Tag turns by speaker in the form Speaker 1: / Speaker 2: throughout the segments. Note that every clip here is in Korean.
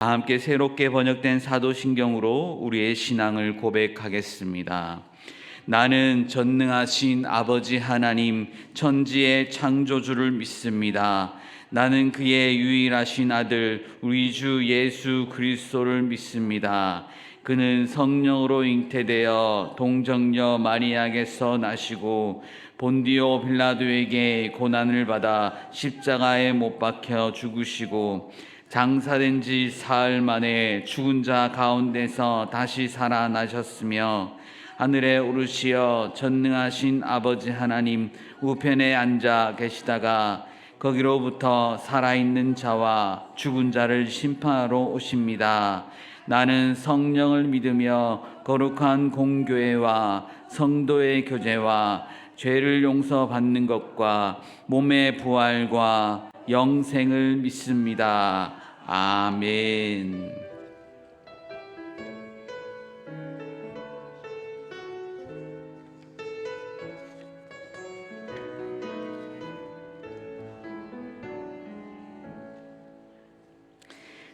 Speaker 1: 함께 새롭게 번역된 사도신경으로 우리의 신앙을 고백하겠습니다. 나는 전능하신 아버지 하나님 천지의 창조주를 믿습니다. 나는 그의 유일하신 아들 우리 주 예수 그리스도를 믿습니다. 그는 성령으로 잉태되어 동정녀 마리아에게서 나시고 본디오 빌라도에게 고난을 받아 십자가에 못 박혀 죽으시고 장사된 지 사흘 만에 죽은 자 가운데서 다시 살아나셨으며 하늘에 오르시어 전능하신 아버지 하나님 우편에 앉아 계시다가 거기로부터 살아있는 자와 죽은 자를 심판하러 오십니다. 나는 성령을 믿으며 거룩한 공교회와 성도의 교제와 죄를 용서받는 것과 몸의 부활과 영생을 믿습니다. 아멘.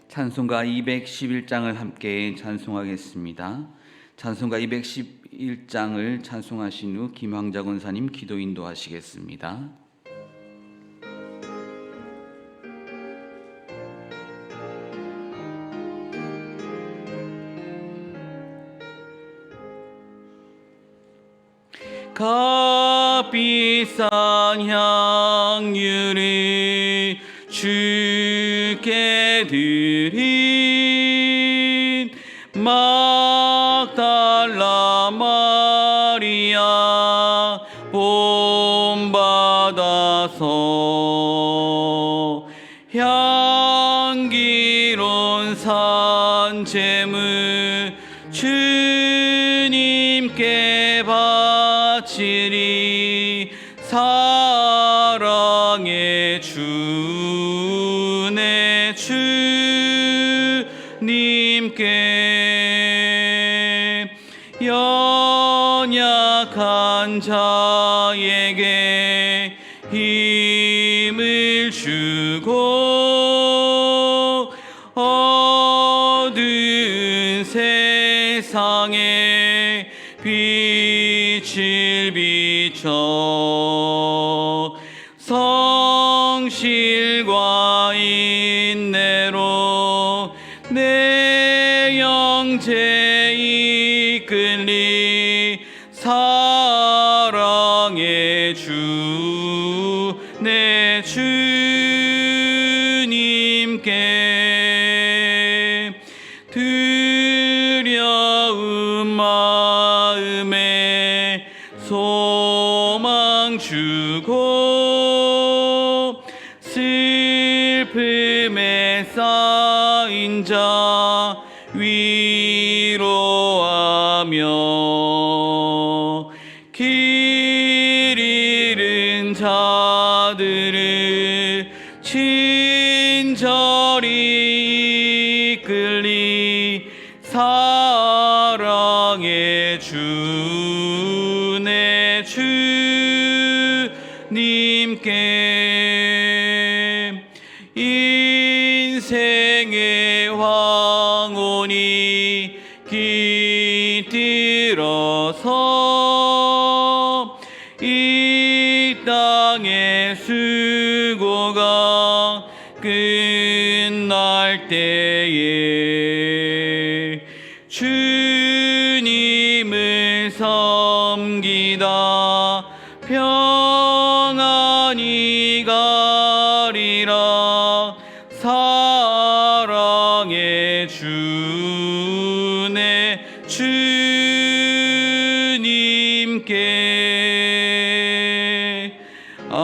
Speaker 1: 찬송가 211장을 함께 찬송하겠습니다. 찬송가 211장을 찬송하신 후 김황자 권사님 기도 인도하시겠습니다. 값비싼 향유를 주께 드린 막달라 마리아 본받아서 향기로운 산재물 주님께 바치리. 사랑의 주 내 주님께 연약한 자에게 힘을 주고 어두운 세상에 빛을 비춰 성실과 인내로 내 영제 이끌리. 사랑의 주 내 주님께 두려운 마음에 소망 주고 슬픔에 쌓인 자 위로하며 길 잃은 자들을 친절히 이끌리. 사랑의 주 내 주님께 인생의 황혼이 깃들어서 이 땅의 수고가 끝날 때에 주님을 섬기다 평안히 가리라. 사랑의 주 내 주님께 아멘.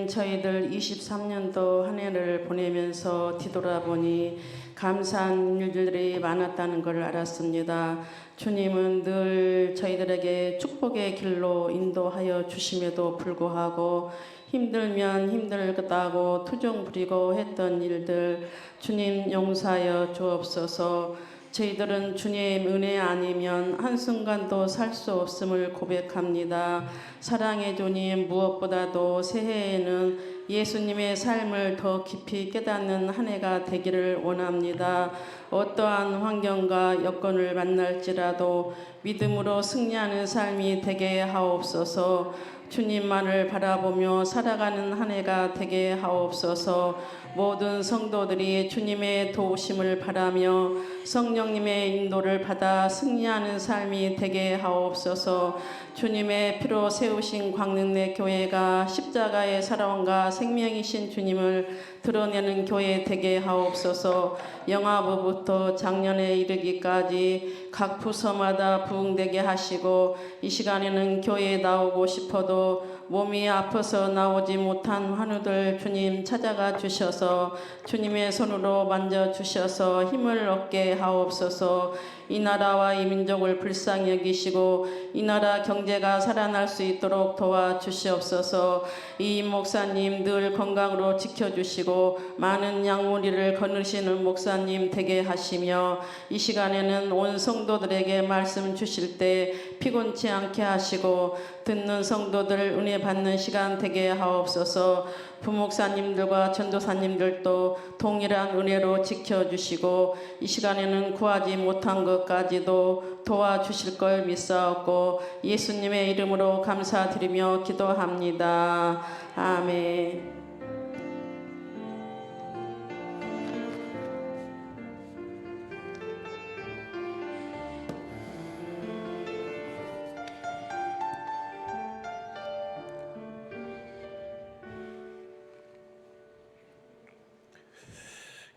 Speaker 2: 저희들 23년도 한 해를 보내면서 뒤돌아보니 감사한 일들이 많았다는 걸 알았습니다. 주님은 늘 저희들에게 축복의 길로 인도하여 주심에도 불구하고 힘들면 힘들다고 투정 부리고 했던 일들 주님 용서하여 주옵소서. 저희들은 주님 은혜 아니면 한순간도 살 수 없음을 고백합니다. 사랑의 주님, 무엇보다도 새해에는 예수님의 삶을 더 깊이 깨닫는 한 해가 되기를 원합니다. 어떠한 환경과 여건을 만날지라도 믿음으로 승리하는 삶이 되게 하옵소서. 주님만을 바라보며 살아가는 한 해가 되게 하옵소서. 모든 성도들이 주님의 도우심을 바라며 성령님의 인도를 받아 승리하는 삶이 되게 하옵소서. 주님의 피로 세우신 광릉내 교회가 십자가의 사랑과 생명이신 주님을 드러내는 교회 되게 하옵소서. 영화부부터 작년에 이르기까지 각 부서마다 부흥되게 하시고 이 시간에는 교회에 나오고 싶어도 몸이 아파서 나오지 못한 환우들 주님 찾아가 주셔서 주님의 손으로 만져주셔서 힘을 얻게 하옵소서. 이 나라와 이 민족을 불쌍히 여기시고 이 나라 경제가 살아날 수 있도록 도와주시옵소서. 이 목사님 늘 건강으로 지켜주시고 많은 양무리를 거느시는 목사님 되게 하시며 이 시간에는 온 성도들에게 말씀 주실 때 피곤치 않게 하시고 듣는 성도들 은혜 받는 시간 되게 하옵소서. 부목사님들과 전도사님들도 동일한 은혜로 지켜주시고 이 시간에는 구하지 못한 것까지도 도와주실 걸 믿사옵고 예수님의 이름으로 감사드리며 기도합니다. 아멘.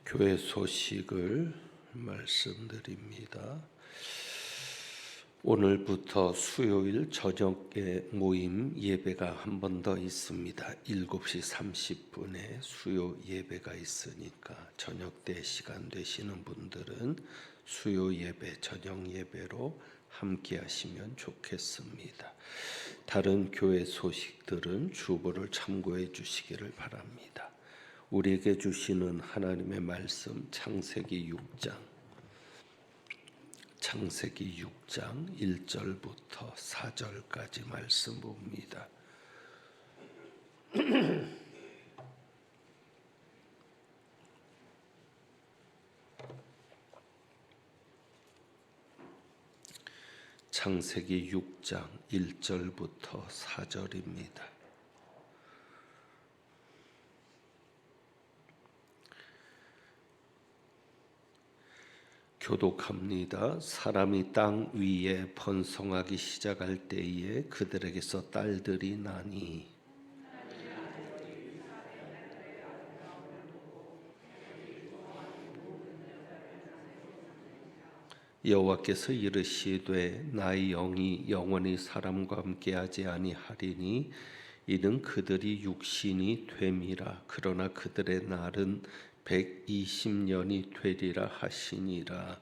Speaker 3: 교회 소식을 말씀드립니다. 오늘부터 수요일 저녁에 모임 예배가 한 번 더 있습니다. 7시 30분에 수요 예배가 있으니까 저녁 때 시간 되시는 분들은 수요 예배, 저녁 예배로 함께 하시면 좋겠습니다. 다른 교회 소식들은 주보를 참고해 주시기를 바랍니다. 우리에게 주시는 하나님의 말씀 창세기 6장 1절부터 4절까지 말씀 봅니다. 창세기 6장 1절부터 4절입니다. 교독합니다. 사람이 땅 위에 번성하기 시작할 때에 그들에게서 딸들이 나니 여호와께서 이르시되 나의 영이 영원히 사람과 함께하지 아니하리니 이는 그들이 육신이 됨이라. 그러나 그들의 날은 120년이 되리라 하시니라.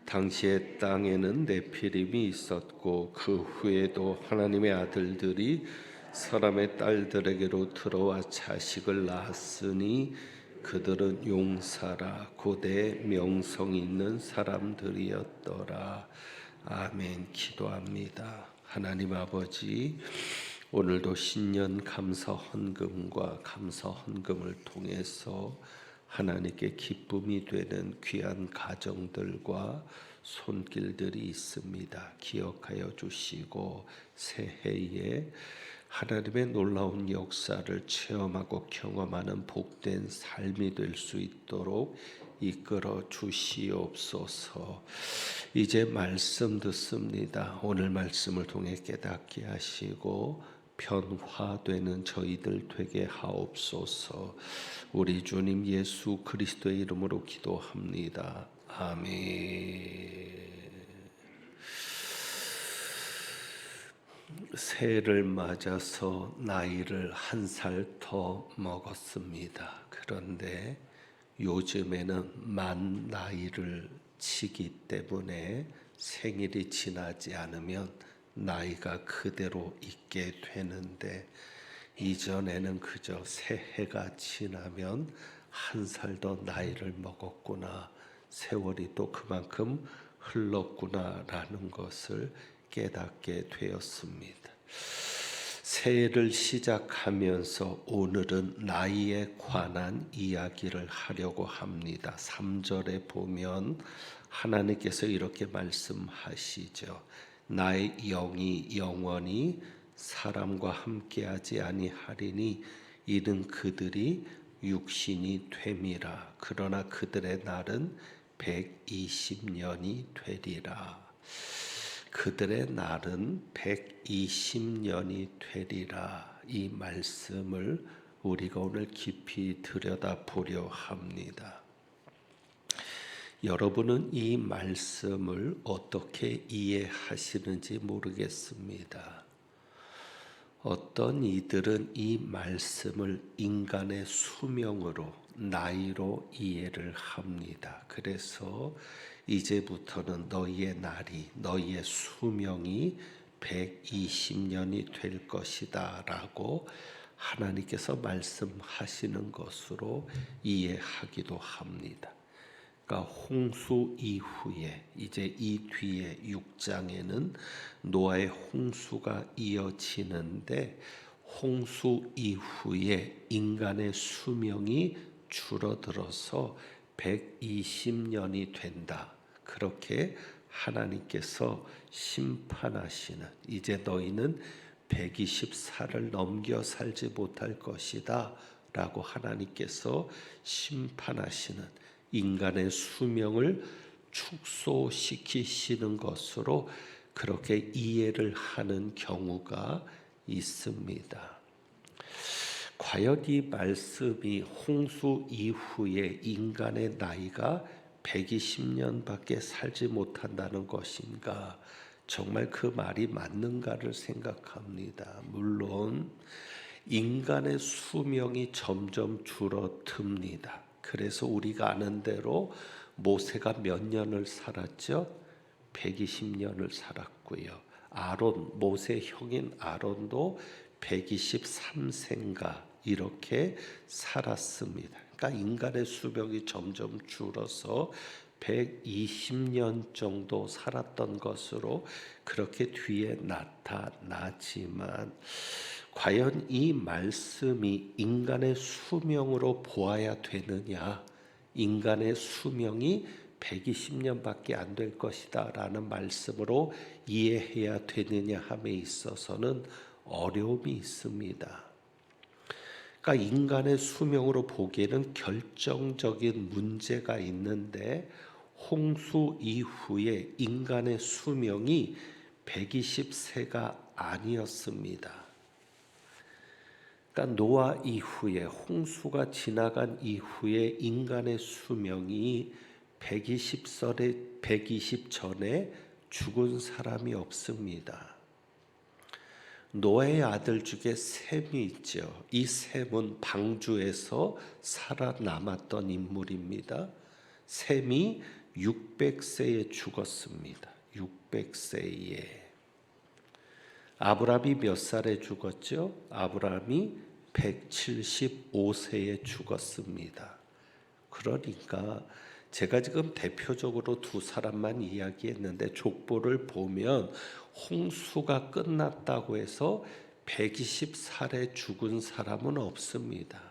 Speaker 3: 당시에 땅에는 네피림이 있었고 그 후에도 하나님의 아들들이 사람의 딸들에게로 들어와 자식을 낳았으니 그들은 용사라 고대 명성 있는 사람들이었더라. 아멘. 기도합니다. 하나님 아버지, 오늘도 신년 감사 헌금과 감사 헌금을 통해서 하나님께 기쁨이 되는 귀한 가정들과 손길들이 있습니다. 기억하여 주시고 새해에 하나님의 놀라운 역사를 체험하고 경험하는 복된 삶이 될 수 있도록 이끌어 주시옵소서. 이제 말씀 듣습니다. 오늘 말씀을 통해 깨닫게 하시고 변화되는 저희들 되게 하옵소서. 우리 주님 예수 그리스도의 이름으로 기도합니다. 아멘. 새해를 맞아서 나이를 한 살 더 먹었습니다. 그런데 요즘에는 만 나이를 치기 때문에 생일이 지나지 않으면 나이가 그대로 있게 되는데, 이전에는 그저 새해가 지나면 한 살 더 나이를 먹었구나, 세월이 또 그만큼 흘렀구나라는 것을 깨닫게 되었습니다. 새해를 시작하면서 오늘은 나이에 관한 이야기를 하려고 합니다. 3절에 보면 하나님께서 이렇게 말씀하시죠. 나의 영이 영원히 사람과 함께하지 아니하리니 이는 그들이 육신이 됨이라. 그러나 그들의 날은 120년이 되리라. 그들의 날은 120년이 되리라. 이 말씀을 우리가 오늘 깊이 들여다보려 합니다. 여러분은 이 말씀을 어떻게 이해하시는지 모르겠습니다. 어떤 이들은 이 말씀을 인간의 수명으로, 나이로 이해를 합니다. 그래서 이제부터는 너희의 날이, 너희의 수명이 120년이 될 것이다 라고 하나님께서 말씀하시는 것으로 이해하기도 합니다. 그러니까 홍수 이후에, 이제 이 뒤에 6장에는 노아의 홍수가 이어지는데, 홍수 이후에 인간의 수명이 줄어들어서 120년이 된다. 그렇게 하나님께서 심판하시는, 이제 너희는 120살을 넘겨 살지 못할 것이다 라고 하나님께서 심판하시는, 인간의 수명을 축소시키시는 것으로 그렇게 이해를 하는 경우가 있습니다. 과연 이 말씀이 홍수 이후에 인간의 나이가 120년밖에 살지 못한다는 것인가? 정말 그 말이 맞는가를 생각합니다. 물론 인간의 수명이 점점 줄어듭니다. 그래서 우리가 아는 대로 모세가 몇 년을 살았죠? 120년을 살았고요. 아론, 모세 형인 아론도 123세인가 이렇게 살았습니다. 그러니까 인간의 수명이 점점 줄어서 120년 정도 살았던 것으로 그렇게 뒤에 나타나지만, 과연 이 말씀이 인간의 수명으로 보아야 되느냐, 인간의 수명이 120년밖에 안 될 것이다 라는 말씀으로 이해해야 되느냐 함에 있어서는 어려움이 있습니다. 그러니까 인간의 수명으로 보기에는 결정적인 문제가 있는데, 홍수 이후에 인간의 수명이 120세가 아니었습니다. 그러니까 노아 이후에, 홍수가 지나간 이후에 인간의 수명이 120 전에 죽은 사람이 없습니다. 노아의 아들 중에 셈이 있죠. 이 셈은 방주에서 살아남았던 인물입니다. 셈이 600세에 죽었습니다. 600세에. 아브라함이 몇 살에 죽었죠? 아브라함이 175세에 죽었습니다. 그러니까 제가 지금 대표적으로 두 사람만 이야기했는데, 족보를 보면 홍수가 끝났다고 해서 120살에 죽은 사람은 없습니다.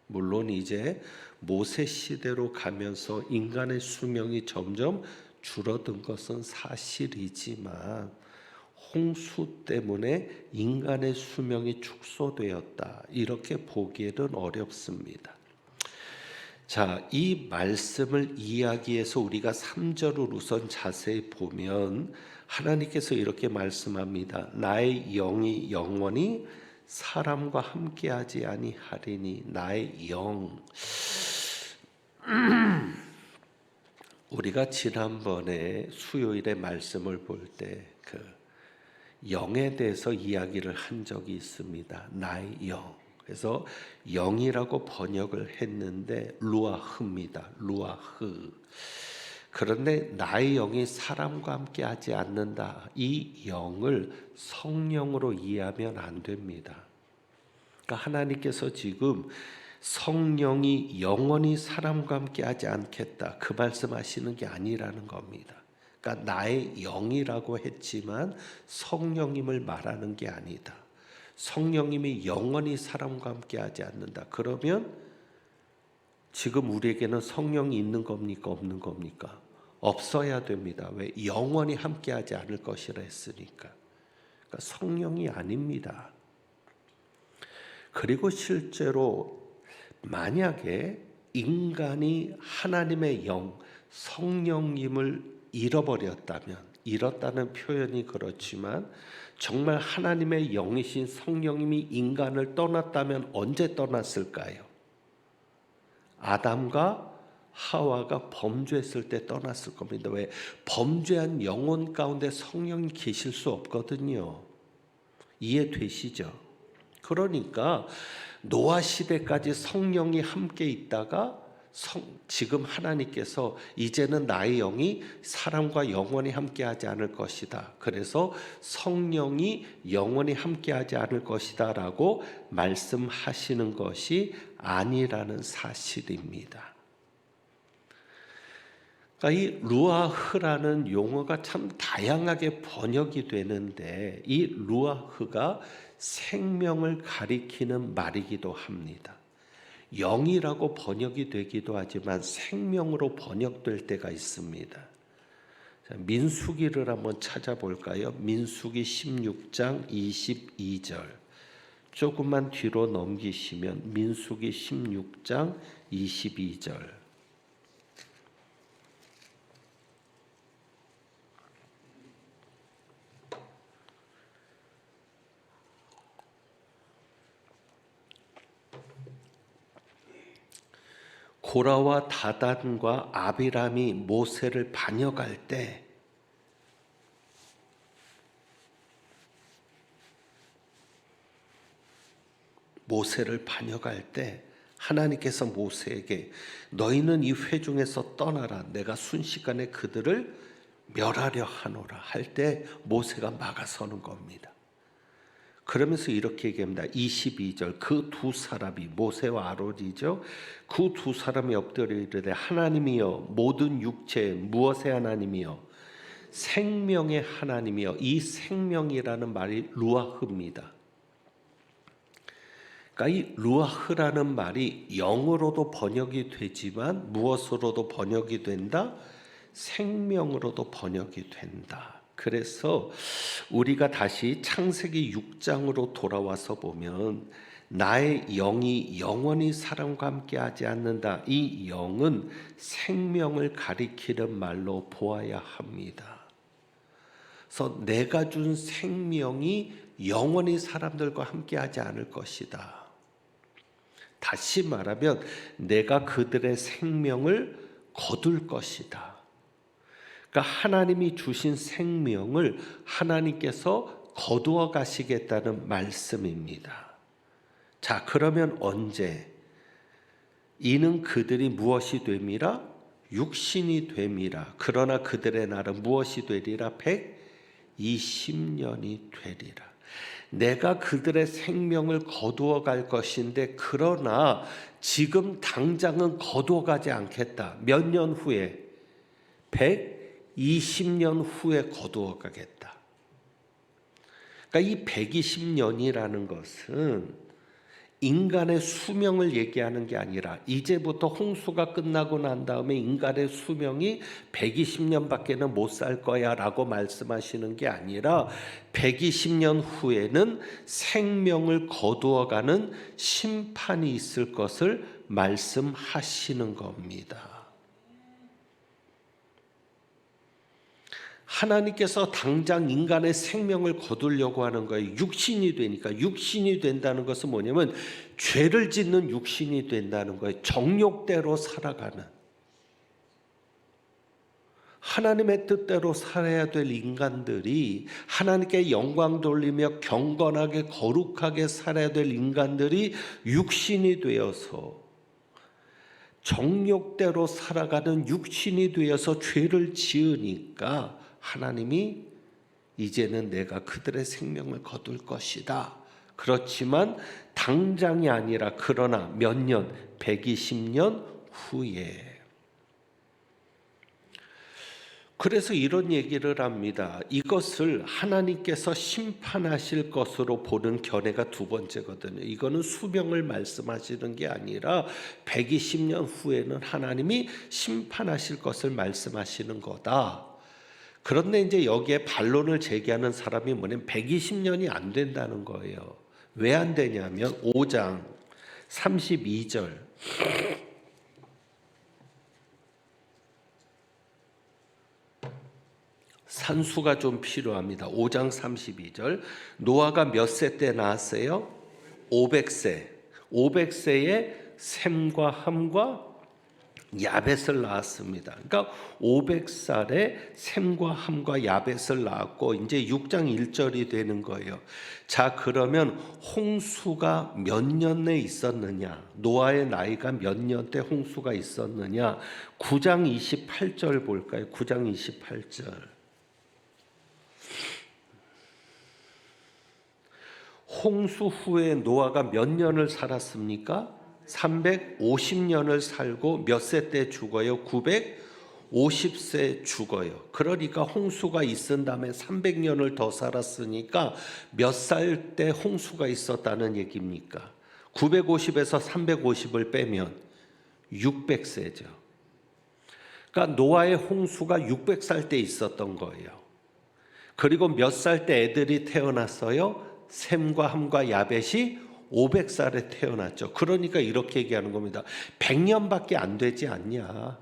Speaker 3: 물론 이제 모세 시대로 가면서 인간의 수명이 점점 줄어든 것은 사실이지만, 홍수 때문에 인간의 수명이 축소되었다, 이렇게 보기에는 어렵습니다. 자, 이 말씀을 이야기해서 우리가 3절을 우선 자세히 보면 하나님께서 이렇게 말씀합니다. 나의 영이 영원히 사람과 함께하지 아니하리니. 나의 영. 우리가 지난번에 수요일에 말씀을 볼 때 영에 대해서 이야기를 한 적이 있습니다. 나의 영. 그래서 영이라고 번역을 했는데 루아흐입니다. 루아흐. 그런데 나의 영이 사람과 함께 하지 않는다. 이 영을 성령으로 이해하면 안 됩니다. 그러니까 하나님께서 지금 성령이 영원히 사람과 함께 하지 않겠다. 그 말씀하시는 게 아니라는 겁니다. 그러니까 나의 영이라고 했지만 성령님을 말하는 게 아니다. 성령님이 영원히 사람과 함께 하지 않는다. 그러면 지금 우리에게는 성령이 있는 겁니까? 없는 겁니까? 없어야 됩니다. 왜? 영원히 함께 하지 않을 것이라 했으니까. 그러니까 성령이 아닙니다. 그리고 실제로 만약에 인간이 하나님의 영, 성령님을 잃었다는 표현이 그렇지만 정말 하나님의 영이신 성령님이 인간을 떠났다면 언제 떠났을까요? 아담과 하와가 범죄했을 때 떠났을 겁니다. 왜? 범죄한 영혼 가운데 성령이 계실 수 없거든요. 이해되시죠? 그러니까 노아 시대까지 성령이 함께 있다가 지금 하나님께서 이제는 나의 영이 사람과 영원히 함께하지 않을 것이다. 그래서 성령이 영원히 함께하지 않을 것이다 라고 말씀하시는 것이 아니라는 사실입니다. 그러니까 이 루아흐라는 용어가 참 다양하게 번역이 되는데 이 루아흐가 생명을 가리키는 말이기도 합니다. 영이라고 번역이 되기도 하지만 생명으로 번역될 때가 있습니다. 자, 민수기를 한번 찾아볼까요? 민수기 16장 22절. 조금만 뒤로 넘기시면 민수기 16장 22절. 고라와 다단과 아비람이 모세를 반역할 때 하나님께서 모세에게 너희는 이 회중에서 떠나라. 내가 순식간에 그들을 멸하려 하노라 할 때 모세가 막아서는 겁니다. 그러면서 이렇게 얘기합니다. 22절 그 두 사람이 모세와 아론이죠. 그 두 사람이 엎드려 이르되 하나님이여 모든 육체 무엇의 하나님이여 생명의 하나님이여. 이 생명이라는 말이 루아흐입니다. 그러니까 이 루아흐라는 말이 영어로도 번역이 되지만 무엇으로도 번역이 된다? 생명으로도 번역이 된다. 그래서 우리가 다시 창세기 6장으로 돌아와서 보면 나의 영이 영원히 사람과 함께 하지 않는다. 이 영은 생명을 가리키는 말로 보아야 합니다. 그래서 내가 준 생명이 영원히 사람들과 함께 하지 않을 것이다. 다시 말하면 내가 그들의 생명을 거둘 것이다. 그러니까 하나님이 주신 생명을 하나님께서 거두어 가시겠다는 말씀입니다. 자, 그러면 언제? 이는 그들이 무엇이 됨이라? 육신이 됨이라. 그러나 그들의 날은 무엇이 되리라? 120년이 되리라. 내가 그들의 생명을 거두어 갈 것인데 그러나 지금 당장은 거두어 가지 않겠다. 몇 년 후에? 120년 후에 거두어 가겠다. 그러니까 이 120년이라는 것은 인간의 수명을 얘기하는 게 아니라 이제부터 홍수가 끝나고 난 다음에 인간의 수명이 120년밖에는 못 살 거야 라고 말씀하시는 게 아니라 120년 후에는 생명을 거두어가는 심판이 있을 것을 말씀하시는 겁니다. 하나님께서 당장 인간의 생명을 거두려고 하는 거예요. 육신이 되니까. 육신이 된다는 것은 뭐냐면 죄를 짓는 육신이 된다는 거예요. 정욕대로 살아가는. 하나님의 뜻대로 살아야 될 인간들이, 하나님께 영광 돌리며 경건하게 거룩하게 살아야 될 인간들이 육신이 되어서 정욕대로 살아가는 육신이 되어서 죄를 지으니까 하나님이 이제는 내가 그들의 생명을 거둘 것이다. 그렇지만 당장이 아니라 그러나 몇 년, 120년 후에. 그래서 이런 얘기를 합니다. 이것을 하나님께서 심판하실 것으로 보는 견해가 두 번째거든요. 이거는 수명을 말씀하시는 게 아니라 120년 후에는 하나님이 심판하실 것을 말씀하시는 거다. 그런데 이제 여기에 반론을 제기하는 사람이 뭐냐면 120년이 안 된다는 거예요. 왜 안 되냐면 5장 32절 산수가 좀 필요합니다. 5장 32절 노아가 몇 세 때 낳았어요? 500세. 500세에 셈과 함과 야벳을 낳았습니다. 그러니까 500살에 셈과 함과 야벳을 낳았고 이제 6장 1절이 되는 거예요. 자, 그러면 홍수가 몇 년에 있었느냐? 노아의 나이가 몇 년 때 홍수가 있었느냐? 9장 28절 볼까요? 9장 28절. 홍수 후에 노아가 몇 년을 살았습니까? 350년을 살고 몇 세 때 죽어요? 950세 죽어요. 그러니까 홍수가 있은 다음에 300년을 더 살았으니까 몇 살 때 홍수가 있었다는 얘기입니까? 950에서 350을 빼면 600세죠. 그러니까 노아의 홍수가 600살 때 있었던 거예요. 그리고 몇 살 때 애들이 태어났어요? 셈과 함과 야벳이 500살에 태어났죠. 그러니까 이렇게 얘기하는 겁니다. 100년밖에 안 되지 않냐.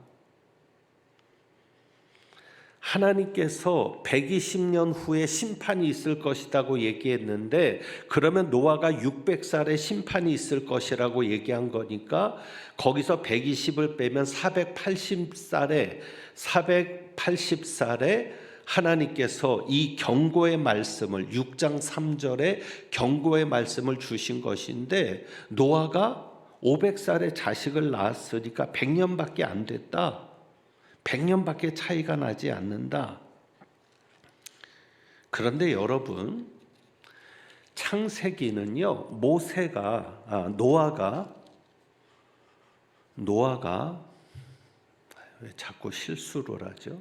Speaker 3: 하나님께서 120년 후에 심판이 있을 것이라고 얘기했는데 그러면 노아가 600살에 심판이 있을 것이라고 얘기한 거니까 거기서 120을 빼면 480살에 하나님께서 이 경고의 말씀을 6장 3절에 경고의 말씀을 주신 것인데 노아가 500살에 자식을 낳았으니까 100년밖에 안 됐다. 100년밖에 차이가 나지 않는다. 그런데 여러분, 창세기는요, 노아가 왜 자꾸 실수를 하죠?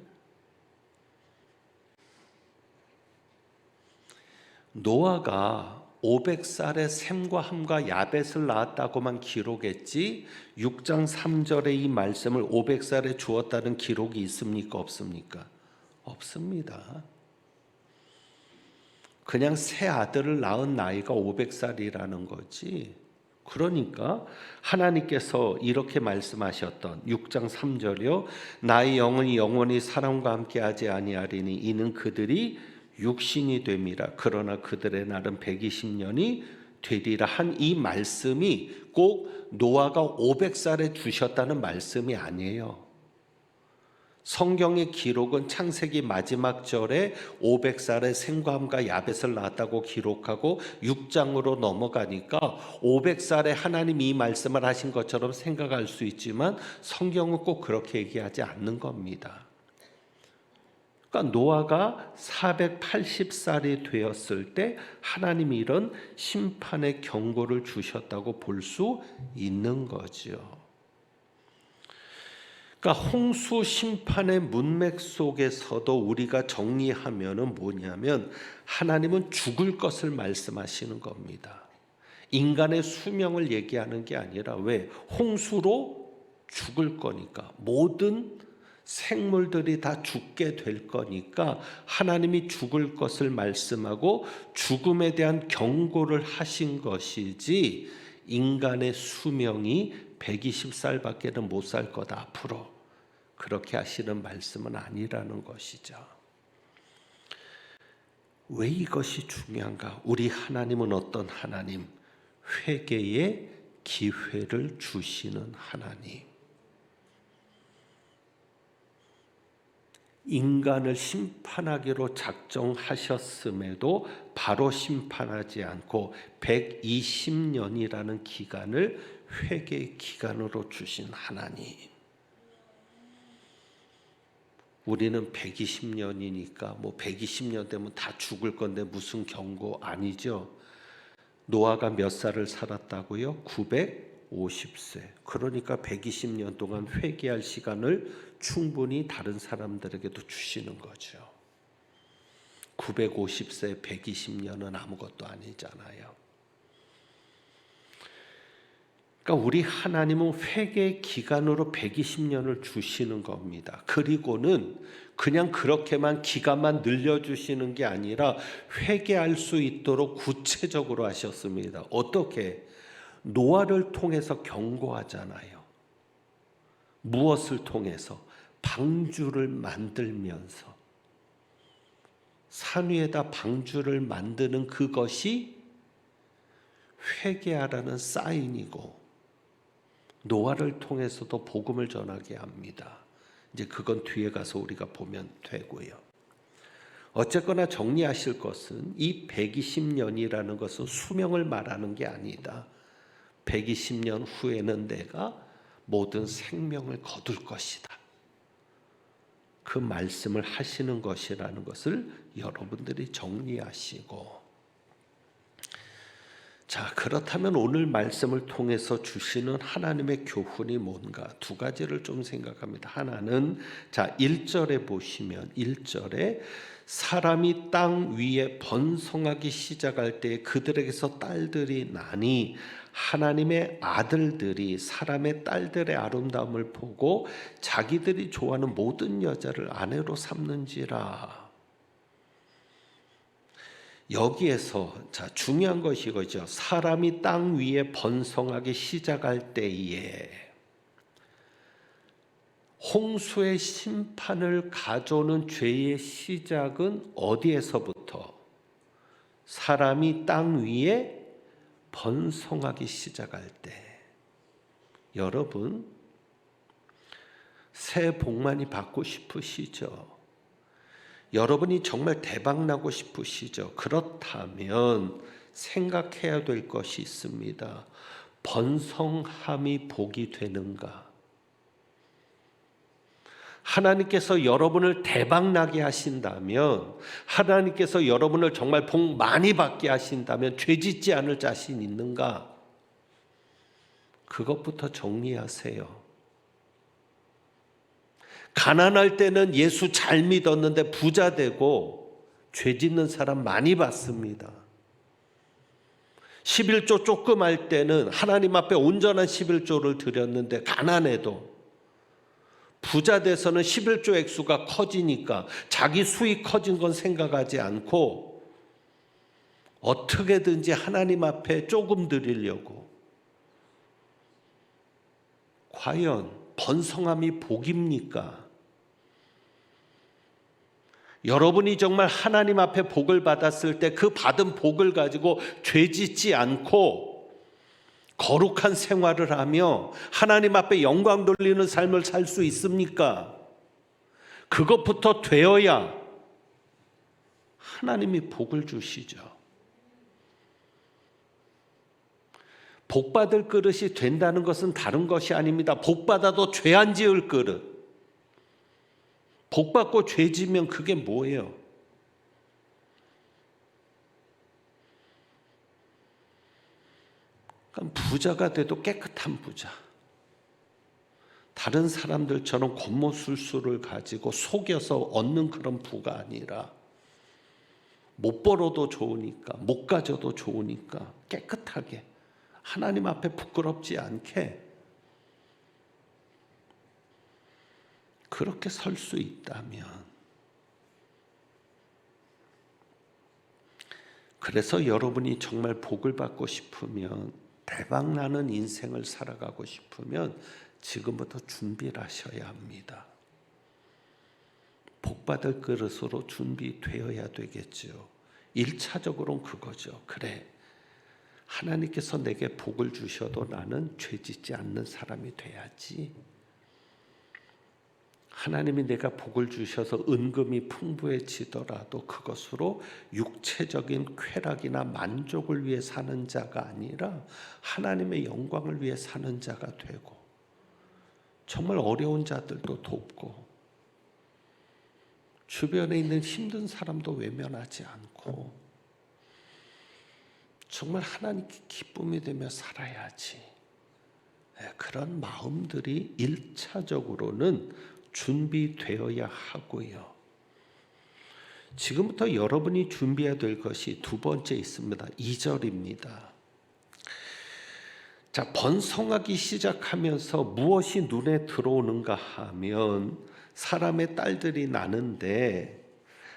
Speaker 3: 노아가 500살에 셈과 함과 야벳을 낳았다고만 기록했지 6장 3절의 이 말씀을 500살에 주었다는 기록이 있습니까? 없습니까? 없습니다. 그냥 새 아들을 낳은 나이가 500살이라는 거지. 그러니까 하나님께서 이렇게 말씀하셨던 6장 3절이요. 나의 영은 영원히 사람과 함께하지 아니하리니 이는 그들이 육신이 됨이라. 그러나 그들의 날은 120년이 되리라 한 이 말씀이 꼭 노아가 500살에 주셨다는 말씀이 아니에요. 성경의 기록은 창세기 마지막 절에 500살에 셈과 함과 야벳을 낳았다고 기록하고 6장으로 넘어가니까 500살에 하나님이 이 말씀을 하신 것처럼 생각할 수 있지만 성경은 꼭 그렇게 얘기하지 않는 겁니다. 그러니까 노아가 480살이 되었을 때 하나님이 이런 심판의 경고를 주셨다고 볼 수 있는 거죠. 그러니까 홍수 심판의 문맥 속에서도 우리가 정리하면은 뭐냐면 하나님은 죽을 것을 말씀하시는 겁니다. 인간의 수명을 얘기하는 게 아니라 왜? 홍수로 죽을 거니까. 모든 생물들이 다 죽게 될 거니까 하나님이 죽을 것을 말씀하고 죽음에 대한 경고를 하신 것이지 인간의 수명이 120살밖에는 못 살 거다 앞으로 그렇게 하시는 말씀은 아니라는 것이죠. 왜 이것이 중요한가? 우리 하나님은 어떤 하나님? 회개의 기회를 주시는 하나님. 인간을 심판하기로 작정하셨음에도 바로 심판하지 않고 120년이라는 기간을 회개 기간으로 주신 하나님. 우리는 120년이니까 뭐 120년 되면 다 죽을 건데 무슨 경고 아니죠. 노아가 몇 살을 살았다고요? 950세. 그러니까 120년 동안 회개할 시간을 충분히 다른 사람들에게도 주시는 거죠. 950세 120년은 아무것도 아니잖아요. 그러니까 우리 하나님은 회개 기간으로 120년을 주시는 겁니다. 그리고는 그냥 그렇게만 기간만 늘려주시는 게 아니라 회개할 수 있도록 구체적으로 하셨습니다. 어떻게? 노아를 통해서 경고하잖아요. 무엇을 통해서? 방주를 만들면서. 산 위에다 방주를 만드는 그것이 회개하라는 사인이고, 노아를 통해서도 복음을 전하게 합니다. 이제 그건 뒤에 가서 우리가 보면 되고요. 어쨌거나 정리하실 것은 이 120년이라는 것은 수명을 말하는 게 아니다. 120년 후에는 내가 모든 생명을 거둘 것이다. 그 말씀을 하시는 것이라는 것을 여러분들이 정리하시고, 자, 그렇다면 오늘 말씀을 통해서 주시는 하나님의 교훈이 뭔가? 두 가지를 좀 생각합니다. 하나는, 자, 1절에 보시면 1절에 사람이 땅 위에 번성하기 시작할 때 그들에게서 딸들이 나니 하나님의 아들들이 사람의 딸들의 아름다움을 보고 자기들이 좋아하는 모든 여자를 아내로 삼는지라. 여기에서 자, 중요한 것이 이거죠. 사람이 땅 위에 번성하기 시작할 때에 홍수의 심판을 가져오는 죄의 시작은 어디에서부터? 사람이 땅 위에 번성하기 시작할 때. 여러분, 새해 복 많이 받고 싶으시죠? 여러분이 정말 대박나고 싶으시죠? 그렇다면 생각해야 될 것이 있습니다. 번성함이 복이 되는가? 하나님께서 여러분을 대박나게 하신다면, 하나님께서 여러분을 정말 복 많이 받게 하신다면 죄짓지 않을 자신 있는가? 그것부터 정리하세요. 가난할 때는 예수 잘 믿었는데 부자 되고 죄짓는 사람 많이 봤습니다. 11조 조금 할 때는 하나님 앞에 온전한 11조를 드렸는데 가난해도 부자 돼서는 11조 액수가 커지니까 자기 수익 커진 건 생각하지 않고 어떻게든지 하나님 앞에 조금 드리려고. 과연 번성함이 복입니까? 여러분이 정말 하나님 앞에 복을 받았을 때 그 받은 복을 가지고 죄짓지 않고 거룩한 생활을 하며 하나님 앞에 영광 돌리는 삶을 살 수 있습니까? 그것부터 되어야 하나님이 복을 주시죠. 복 받을 그릇이 된다는 것은 다른 것이 아닙니다. 복 받아도 죄 안 지을 그릇. 복 받고 죄 지면 그게 뭐예요? 부자가 돼도 깨끗한 부자. 다른 사람들처럼 겉모술수를 가지고 속여서 얻는 그런 부가 아니라 못 벌어도 좋으니까, 못 가져도 좋으니까 깨끗하게 하나님 앞에 부끄럽지 않게 그렇게 설 수 있다면, 그래서 여러분이 정말 복을 받고 싶으면, 대박나는 인생을 살아가고 싶으면 지금부터 준비를 하셔야 합니다. 복받을 그릇으로 준비되어야 되겠죠. 1차적으로는 그거죠. 그래, 하나님께서 내게 복을 주셔도 나는 죄짓지 않는 사람이 돼야지. 하나님이 내가 복을 주셔서 은금이 풍부해지더라도 그것으로 육체적인 쾌락이나 만족을 위해 사는 자가 아니라 하나님의 영광을 위해 사는 자가 되고, 정말 어려운 자들도 돕고, 주변에 있는 힘든 사람도 외면하지 않고, 정말 하나님께 기쁨이 되며 살아야지. 그런 마음들이 1차적으로는 준비되어야 하고요. 지금부터 여러분이 준비해야 될 것이 두 번째 있습니다. 2절입니다. 자, 번성하기 시작하면서 무엇이 눈에 들어오는가 하면 사람의 딸들이 나는데,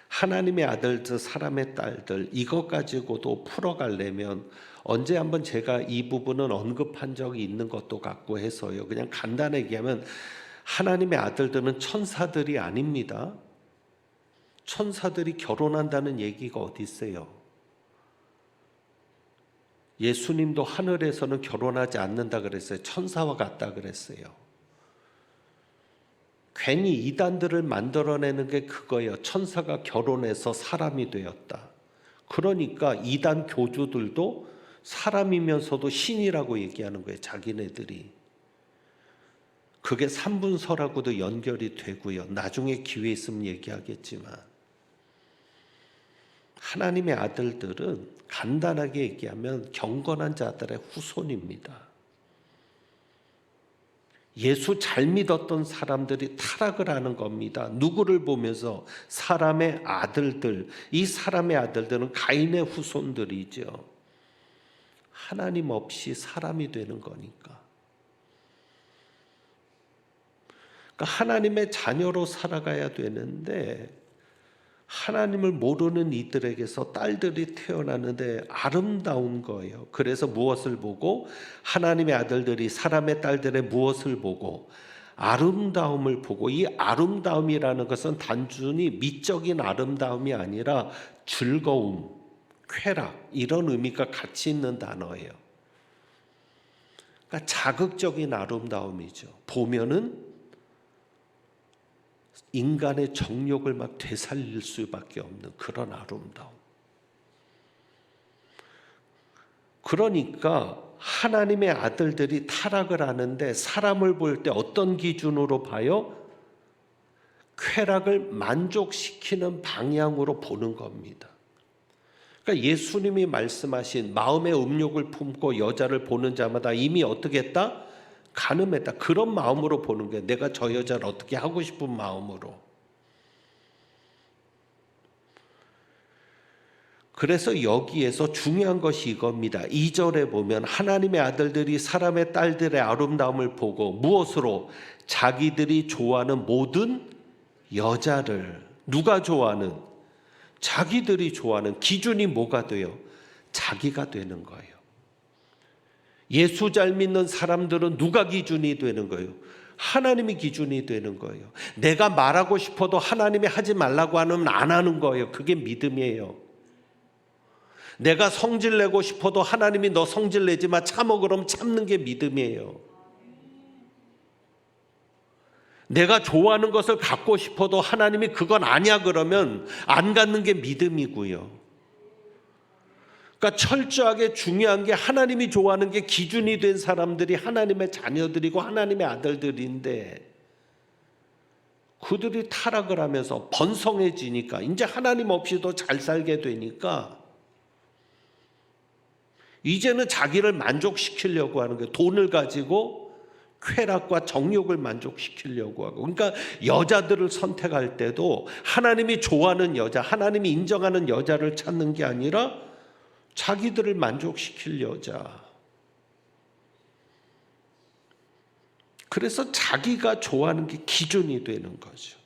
Speaker 3: 하나님의 아들들, 사람의 딸들, 이것 가지고도 풀어가려면 언제 한번 제가 이 부분은 언급한 적이 있는 것도 같고 해서요. 그냥 간단하게 얘기하면 하나님의 아들들은 천사들이 아닙니다. 천사들이 결혼한다는 얘기가 어디 있어요? 예수님도 하늘에서는 결혼하지 않는다 그랬어요. 천사와 같다 그랬어요. 괜히 이단들을 만들어내는 게 그거예요. 천사가 결혼해서 사람이 되었다. 그러니까 이단 교주들도 사람이면서도 신이라고 얘기하는 거예요. 자기네들이. 그게 삼분서라고도 연결이 되고요. 나중에 기회 있으면 얘기하겠지만, 하나님의 아들들은 간단하게 얘기하면 경건한 자들의 후손입니다. 예수 잘 믿었던 사람들이 타락을 하는 겁니다. 누구를 보면서? 사람의 아들들. 이 사람의 아들들은 가인의 후손들이죠. 하나님 없이 사람이 되는 거니까. 그러니까 하나님의 자녀로 살아가야 되는데, 하나님을 모르는 이들에게서 딸들이 태어나는데 아름다운 거예요. 그래서 무엇을 보고? 하나님의 아들들이 사람의 딸들의 무엇을 보고? 아름다움을 보고. 이 아름다움이라는 것은 단순히 미적인 아름다움이 아니라 즐거움, 쾌락, 이런 의미가 같이 있는 단어예요. 그러니까 자극적인 아름다움이죠. 보면은 인간의 정욕을 막 되살릴 수밖에 없는 그런 아름다움. 그러니까 하나님의 아들들이 타락을 하는데 사람을 볼 때 어떤 기준으로 봐요? 쾌락을 만족시키는 방향으로 보는 겁니다. 그러니까 예수님이 말씀하신 마음의 음욕을 품고 여자를 보는 자마다 이미 어떻게 했다? 간음했다. 그런 마음으로 보는 거예요. 내가 저 여자를 어떻게 하고 싶은 마음으로. 그래서 여기에서 중요한 것이 이겁니다. 2절에 보면 하나님의 아들들이 사람의 딸들의 아름다움을 보고 무엇으로? 자기들이 좋아하는 모든 여자를. 누가 좋아하는? 자기들이 좋아하는. 기준이 뭐가 돼요? 자기가 되는 거예요. 예수 잘 믿는 사람들은 누가 기준이 되는 거예요? 하나님이 기준이 되는 거예요. 내가 말하고 싶어도 하나님이 하지 말라고 하면 안 하는 거예요. 그게 믿음이에요. 내가 성질 내고 싶어도 하나님이 너 성질 내지 마, 참어, 그럼 참는 게 믿음이에요. 내가 좋아하는 것을 갖고 싶어도 하나님이 그건 아니야 그러면 안 갖는 게 믿음이고요. 그러니까 철저하게 중요한 게 하나님이 좋아하는 게 기준이 된 사람들이 하나님의 자녀들이고 하나님의 아들들인데, 그들이 타락을 하면서 번성해지니까 이제 하나님 없이도 잘 살게 되니까 이제는 자기를 만족시키려고 하는 거예요. 돈을 가지고 쾌락과 정욕을 만족시키려고 하고. 그러니까 여자들을 선택할 때도 하나님이 좋아하는 여자, 하나님이 인정하는 여자를 찾는 게 아니라 자기들을 만족시킬 여자. 그래서 자기가 좋아하는 게 기준이 되는 거죠.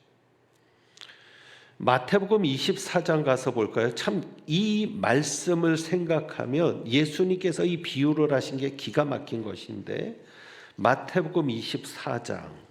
Speaker 3: 마태복음 24장 가서 볼까요? 참 이 말씀을 생각하면 예수님께서 이 비유를 하신 게 기가 막힌 것인데, 마태복음 24장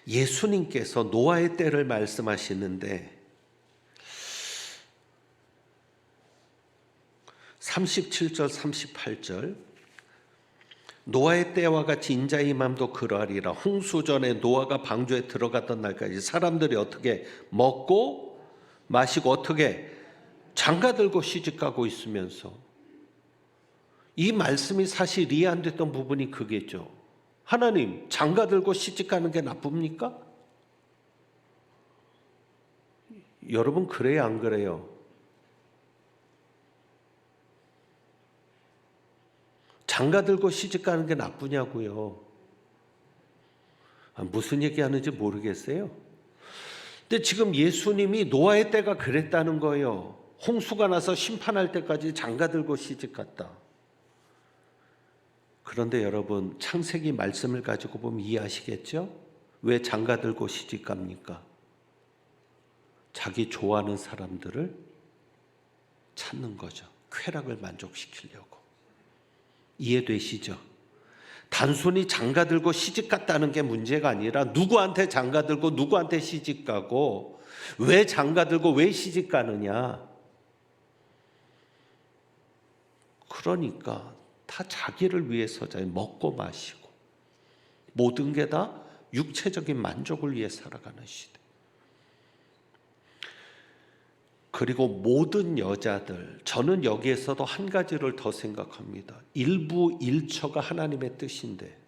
Speaker 3: 예수님께서 노아의 때를 말씀하시는데 37절 38절 노아의 때와 같이 인자의 맘도 그러하리라. 홍수 전에 노아가 방주에 들어갔던 날까지 사람들이 어떻게 먹고 마시고 어떻게 장가들고 시집가고 있으면서, 이 말씀이 사실 이해 안 됐던 부분이 그게죠. 하나님, 장가들고 시집가는 게 나쁩니까? 여러분 그래요 안 그래요? 장가들고 시집가는 게 나쁘냐고요. 무슨 얘기하는지 모르겠어요. 근데 지금 예수님이 노아의 때가 그랬다는 거예요. 홍수가 나서 심판할 때까지 장가들고 시집갔다. 그런데 여러분 창세기 말씀을 가지고 보면 이해하시겠죠? 왜 장가들고 시집갑니까? 자기 좋아하는 사람들을 찾는 거죠. 쾌락을 만족시키려고. 이해되시죠? 단순히 장가들고 시집갔다는 게 문제가 아니라 누구한테 장가들고 누구한테 시집가고 왜 장가들고 왜 시집가느냐. 그러니까 다 자기를 위해서잖아요. 먹고 마시고 모든 게 다 육체적인 만족을 위해 살아가는 시대. 그리고 모든 여자들, 저는 여기에서도 한 가지를 더 생각합니다. 일부 일처가 하나님의 뜻인데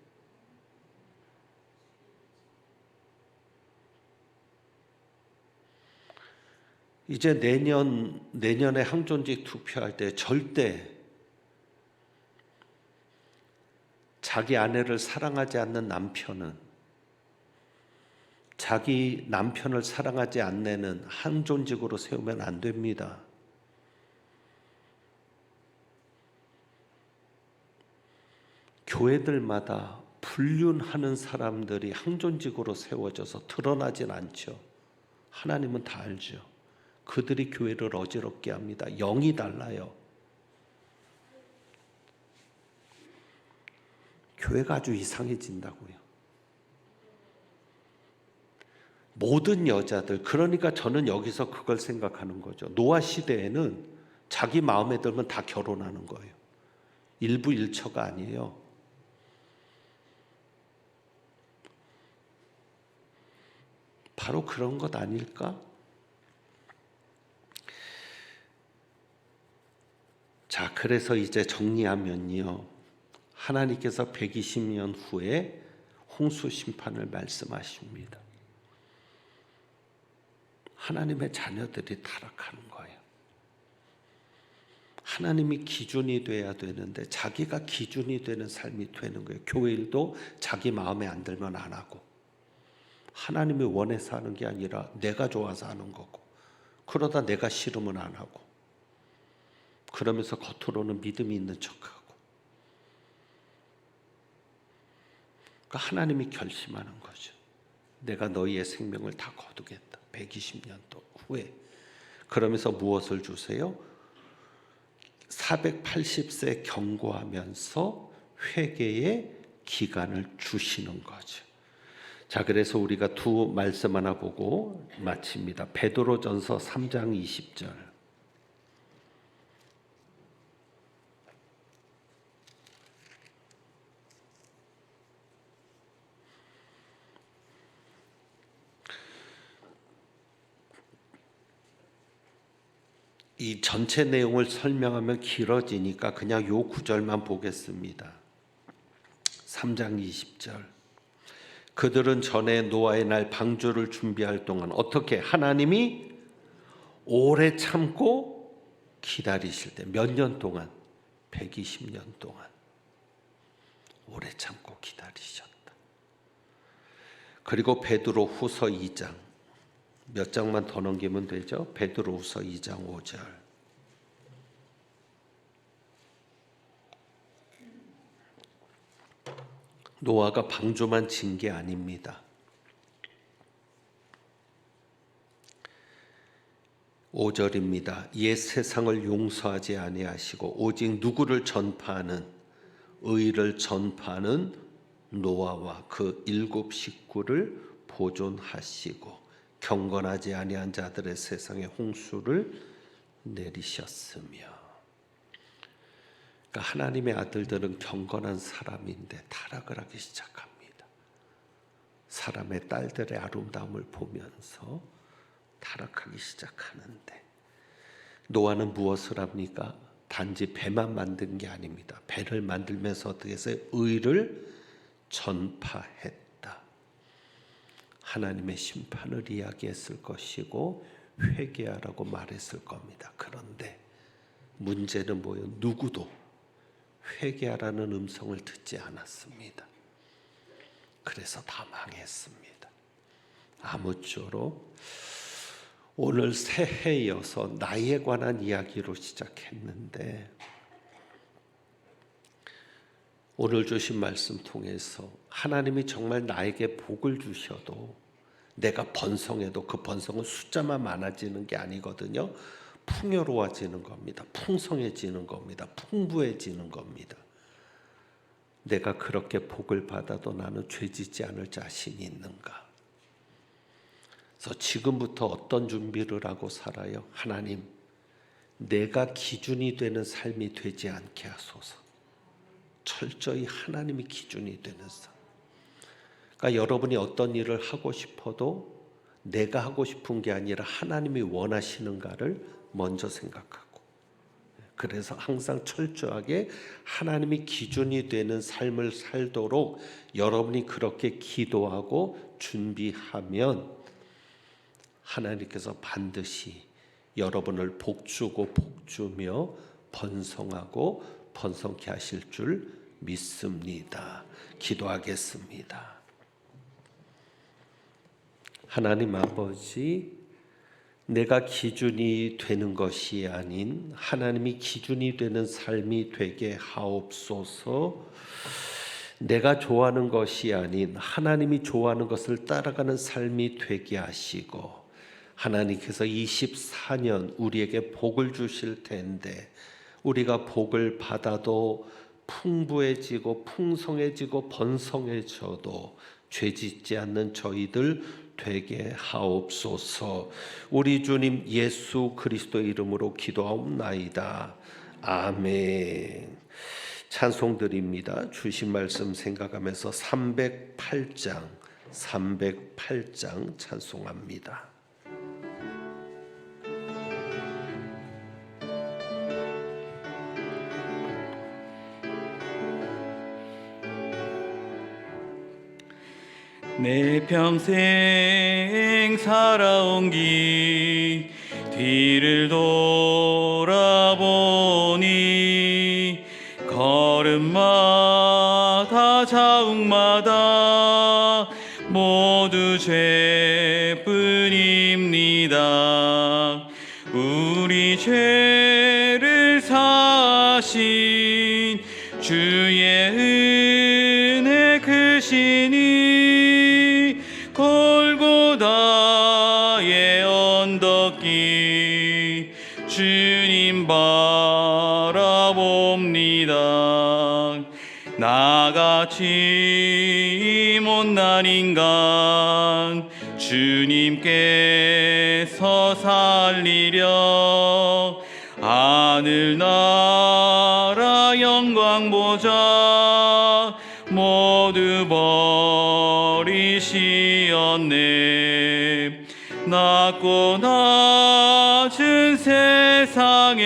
Speaker 3: 이제 내년에 항존직 투표할 때 절대 자기 아내를 사랑하지 않는 남편은 자기 남편을 사랑하지 않는 항존직으로 세우면 안 됩니다. 교회들마다 불륜하는 사람들이 항존직으로 세워져서 드러나진 않죠. 하나님은 다 알죠. 그들이 교회를 어지럽게 합니다. 영이 달라요. 교회가 아주 이상해진다고요. 모든 여자들, 그러니까 저는 여기서 그걸 생각하는 거죠. 노아 시대에는 자기 마음에 들면 다 결혼하는 거예요. 일부 일처가 아니에요. 바로 그런 것 아닐까? 자, 그래서 이제 정리하면요. 하나님께서 120년 후에 홍수 심판을 말씀하십니다. 하나님의 자녀들이 타락하는 거예요. 하나님이 기준이 돼야 되는데 자기가 기준이 되는 삶이 되는 거예요. 교회 일도 자기 마음에 안 들면 안 하고, 하나님이 원해서 하는 게 아니라 내가 좋아서 하는 거고, 그러다 내가 싫으면 안 하고, 그러면서 겉으로는 믿음이 있는 척하고. 그러니까 하나님이 결심하는 거죠. 내가 너희의 생명을 다 거두겠다. 120년 후에. 그러면서 무엇을 주세요? 480세 경고하면서 회개의 기간을 주시는 거죠. 자, 그래서 우리가 두 말씀 하나 보고 마칩니다. 베드로전서 3장 20절. 이 전체 내용을 설명하면 길어지니까 그냥 요 구절만 보겠습니다. 3장 20절. 그들은 전에 노아의 날 방주를 준비할 동안 어떻게 하나님이 오래 참고 기다리실 때, 몇 년 동안? 120년 동안 오래 참고 기다리셨다. 그리고 베드로 후서 2장, 몇 장만 더 넘기면 되죠? 베드로 후서 2장 5절. 노아가 방주만 진 게 아닙니다. 5절입니다. 옛 세상을 용서하지 아니하시고 오직 누구를 전파하는, 의를 전파하는 노아와 그 7 식구를 보존하시고 경건하지 아니한 자들의 세상에 홍수를 내리셨으며. 그러니까 하나님의 아들들은 경건한 사람인데 타락을 하기 시작합니다. 사람의 딸들의 아름다움을 보면서 타락하기 시작하는데, 노아는 무엇을 합니까? 단지 배만 만든 게 아닙니다. 배를 만들면서 어떻게 해서 의를 전파했다. 하나님의 심판을 이야기했을 것이고 회개하라고 말했을 겁니다. 그런데 문제는 뭐예요? 누구도 회개하라는 음성을 듣지 않았습니다. 그래서 다 망했습니다. 아무쪼록 오늘 새해에 이어서 나이에 관한 이야기로 시작했는데, 오늘 주신 말씀 통해서 하나님이 정말 나에게 복을 주셔도 내가 번성해도 그 번성은 숫자만 많아지는 게 아니거든요. 풍요로워지는 겁니다. 풍성해지는 겁니다. 풍부해지는 겁니다. 내가 그렇게 복을 받아도 나는 죄짓지 않을 자신이 있는가? 그래서 지금부터 어떤 준비를 하고 살아요? 하나님, 내가 기준이 되는 삶이 되지 않게 하소서. 철저히 하나님이 기준이 되는 삶. 그러니까 여러분이 어떤 일을 하고 싶어도 내가 하고 싶은 게 아니라 하나님이 원하시는가를 먼저 생각하고, 그래서 항상 철저하게 하나님이 기준이 되는 삶을 살도록 여러분이 그렇게 기도하고 준비하면 하나님께서 반드시 여러분을 복주고 복주며 번성하고 번성케 하실 줄 믿습니다. 기도하겠습니다. 하나님 아버지, 내가 기준이 되는 것이 아닌 하나님이 기준이 되는 삶이 되게 하옵소서. 내가 좋아하는 것이 아닌 하나님이 좋아하는 것을 따라가는 삶이 되게 하시고, 하나님께서 24년 우리에게 복을 주실 텐데 우리가 복을 받아도 풍부해지고 풍성해지고 번성해져도 죄짓지 않는 저희들 되게 하옵소서. 우리 주님 예수 그리스도의 이름으로 기도하옵나이다. 아멘. 찬송드립니다. 주신 말씀 생각하면서 308장 찬송합니다.
Speaker 1: 내 평생 살아온 길 뒤를 돌아보니 걸음마다 자욱마다 모두 죄뿐입니다. 우리 죄를 사신 주의 은혜 크시니 골고다의 언덕길 주님 바라봅니다. 나같이 못난 인간 주님께서 살리려 하늘나라 영광 보자 모두 버리시었네. 낮고 낮은 세상에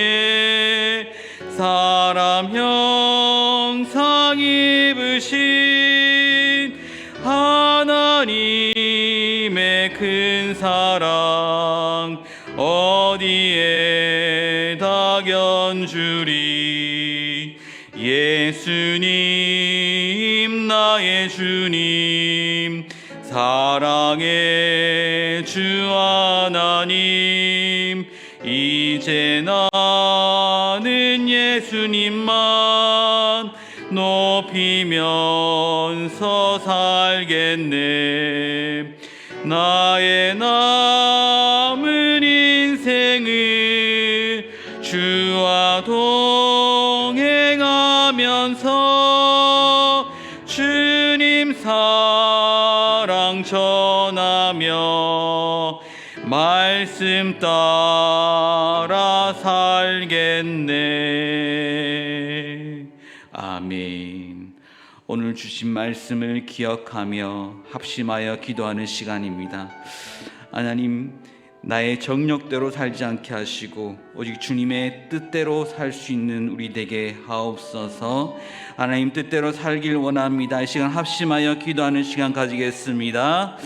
Speaker 1: 사람 형상 입으신 하나님의 큰 사랑 어디에 다 견주리. 예수님 나의 주님 사랑의 주 하나님, 이제 나는 예수님만 높이면서 살겠네. 나의 남은 인생을 주와 동행하면서 주님 사랑 전하 말씀 따라 살겠네. 아멘. 오늘 주신 말씀을 기억하며 합심하여 기도하는 시간입니다. 하나님, 나의 정력대로 살지 않게 하시고 오직 주님의 뜻대로 살 수 있는 우리 되게 하옵소서. 하나님 뜻대로 살길 원합니다. 이 시간 합심하여 기도하는 시간 가지겠습니다.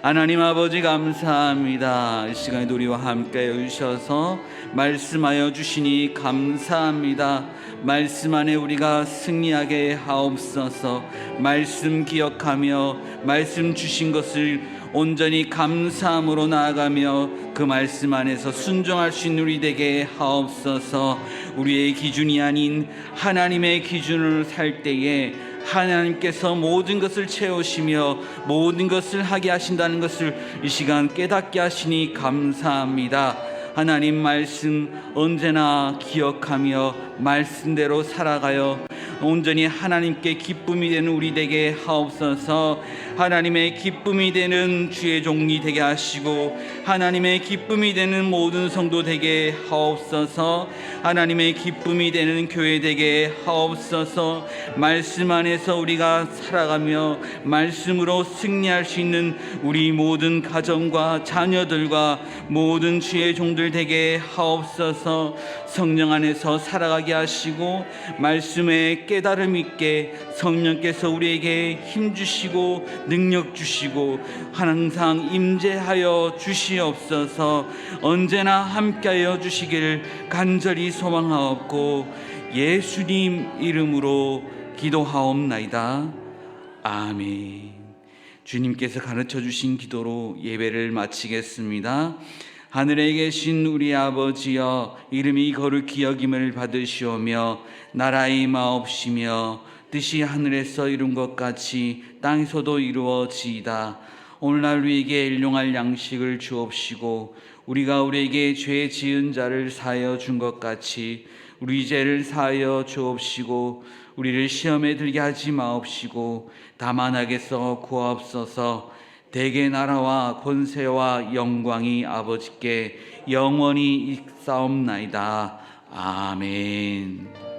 Speaker 1: 하나님 아버지 감사합니다. 이 시간에 우리와 함께 해주셔서 말씀하여 주시니 감사합니다. 말씀 안에 우리가 승리하게 하옵소서. 말씀 기억하며 말씀 주신 것을 온전히 감사함으로 나아가며 그 말씀 안에서 순종할 수 있는 우리 되게 하옵소서. 우리의 기준이 아닌 하나님의 기준을 살 때에 하나님께서 모든 것을 채우시며 모든 것을 하게 하신다는 것을 이 시간 깨닫게 하시니 감사합니다. 하나님 말씀 언제나 기억하며 말씀대로 살아가여 온전히 하나님께 기쁨이 되는 우리 되게 하옵소서. 하나님의 기쁨이 되는 주의 종이 되게 하시고 하나님의 기쁨이 되는 모든 성도 되게 하옵소서. 하나님의 기쁨이 되는 교회 되게 하옵소서. 말씀 안에서 우리가 살아가며 말씀으로 승리할 수 있는 우리 모든 가정과 자녀들과 모든 주의 종들 되게 하옵소서. 성령 안에서 살아가게 하시고 말씀에 깨달음 있게 성령께서 우리에게 힘 주시고 능력 주시고 항상 임재하여 주시옵소서. 언제나 함께하여 주시길 간절히 소망하옵고 예수님 이름으로 기도하옵나이다. 아멘. 주님께서 가르쳐 주신 기도로 예배를 마치겠습니다. 하늘에 계신 우리 아버지여, 이름이 거룩히 여김을 받으시오며 나라의 임하옵시며 뜻이 하늘에서 이룬 것 같이 땅에서도 이루어지이다. 오늘날 우리에게 일용할 양식을 주옵시고 우리가 우리에게 죄 지은 자를 사하여 준 것 같이 우리 죄를 사하여 주옵시고 우리를 시험에 들게 하지 마옵시고 다만 악에서 구하옵소서. 대개 나라와 권세와 영광이 아버지께 영원히 있사옵나이다. 아멘.